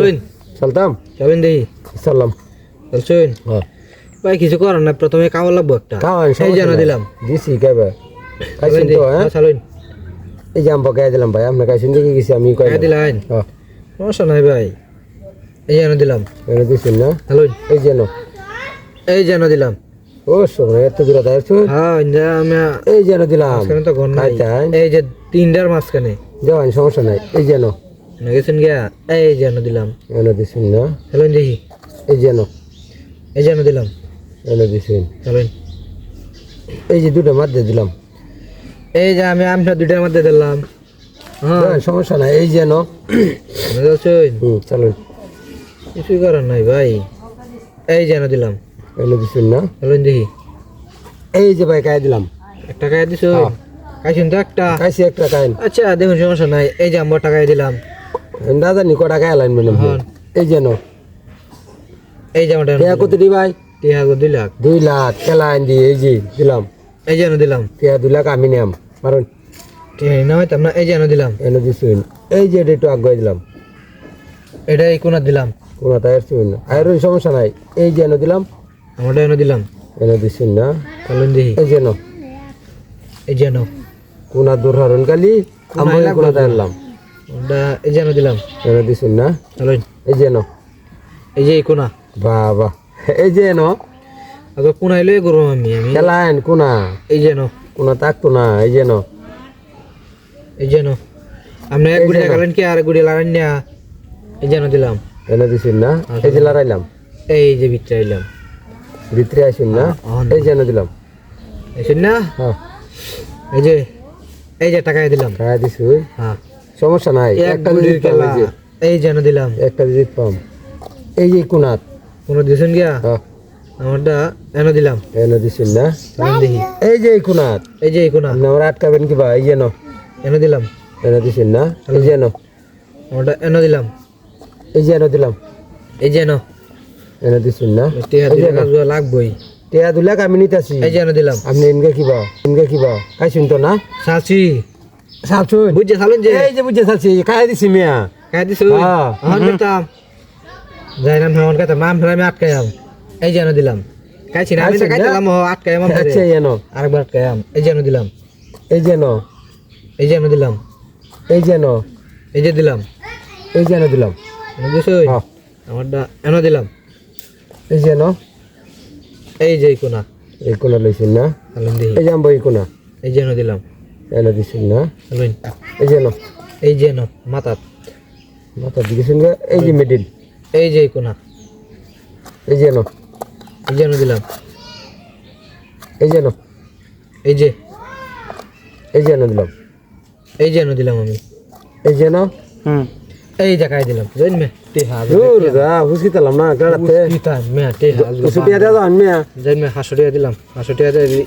চলুন চলতাম চলুন দেখি চললাম চলছুন ভাই কিছু করার না প্রথমে খাওয়া লাগবো একটা এই যেন দিলাম দিছি কেবে খাইছেন তো হ্যাঁ চলুন এই যে আম্পা খাই দিলাম ভাই আপনি খাইছেন দেখে গেছি আমি খাই দিলেন সমস্যা নাই ভাই এই যেন দিলাম এনে দিছেন না চলুন এই যেন দিলাম ও শোনো এত দূরে দাঁড়াচ্ছো হ্যাঁ আমি এই যেন দিলাম মাঝখানে তো ঘর নাই এই যে তিনটার মাঝখানে দেওয়ান সমস্যা নাই এই যেন গেছেন গিয়া এই যেন দিলাম এনে দিছেন না চলুন দেখি এই যেন দিলাম এনে দিছেন চলুন এই যে দুটো মধ্যে দিলাম এই যে আমি আমটা দুইটার মধ্যে দিলাম হ্যাঁ সমস্যা নাই এই যেন চলুন কিছুই করার নাই ভাই এই যেন দিলাম এনে দিছেন না চলুন দেখি এই যে ভাই খাই দিলাম একটা খাই দিছো খাইছেন তো একটা খাইছি একটা খাইন আচ্ছা দেখুন সমস্যা নাই এই যে আমরা টাকাই দিলাম দাদা নি কটা খাই লাইন মানে এই যেন এই যে আমরা কত দি ভাই 2 লাখ 2 লাখ খেলাইন দি এই যে দিলাম এই যেন দিলাম 2 লাখ আমি নিলাম মারুন ঠিক না হয় তোমরা এই যেন দিলাম এনে দিছেন এই যে একটু আগে দিলাম এটা এই কোণা দিলাম কোনা তাই শুন আর সমস্যা নাই এই যেন দিলাম আমরা এনে দিলাম এনে দিছেন না চলুন দেখি এই যেন কোনা দূর হরণ কালি আমি কোনা দিলাম ওটা এই যেন দিলাম এনে দিছেন না চলুন এই যেন এই যে এই কোণা বাবা এই যেন আগে কোণা এলে করব আমি খেলাইন কোনা এই যেন কোনা থাকতো না এই যেন আপনি এক গুড়ি লাগালেন কি আর গুড়ি লাগালেন না এই যেন দিলাম এনে দিছেন না এই যে লড়াইলাম এই যে ভিতরে আইলাম ভিতরে আসেন না এই যেন দিলাম আইছেন না হ্যাঁ এই যে টাকা দিলাম খাই দিছি হ্যাঁ সমস্যা নাই একটা দিতে পাম এই যেন দিলাম একটা দিতে পাম এই যে কোনাত কোন দিছেন গিয়া হ্যাঁ আমারটা এনে দিলাম এনে দিছেন না দেখি এই যে কোনাত এই যে কোনা আমার আটকাবেন কি বা এই যেন এনে দিলাম এনে দিছেন না এই যেন আমারটা এনে দিলাম এই যেন দিলাম এই যেন এনে দিছেন না টিয়া লাগবই টিয়া 2 লাখ আমি নিতেছি এই যেন দিলাম আপনি এনগে কিবা খাইছেন তো না সাচি সাচুন বুঝছে চালুন যে এই যে বুঝছে সাচি খাই দিছি মিয়া খাই দিছো হ্যাঁ দিতাম যাই না ফোন করতে মাম ফেলে আটকায়াম এই যেন দিলাম খাইছি না আমি তো খাইতাম আটকায়াম আচ্ছা যেন আরেকবার আটকায়াম এই যেন দিলাম এই যেন দিলাম এই যেন এই যে দিলাম এই যেন দিলাম বুঝছো আমারটা এনে দিলাম এই যেন এই যে কোনা এই কোনা লইছেন না চালুন দেখি এই জাম্বো এই কোনা এই যেন দিলাম এনে দিছেন না চালুন এই যেন মাথাত মাথা দিছেন এই যে মিডিল এই যে কোনা এই যেন দিলাম এই যেন এই যে দিলাম এই যেন দিলাম আমি এই যেন এই জায়গায় দিলাম জানমে টিহা দূর দা হুসকিতালাম না কাড়াতে কিতা মে টিহা সুপিয়া দাও আনমিয়া জানমে 500 টাকা দিলাম 500 টাকা দিয়ে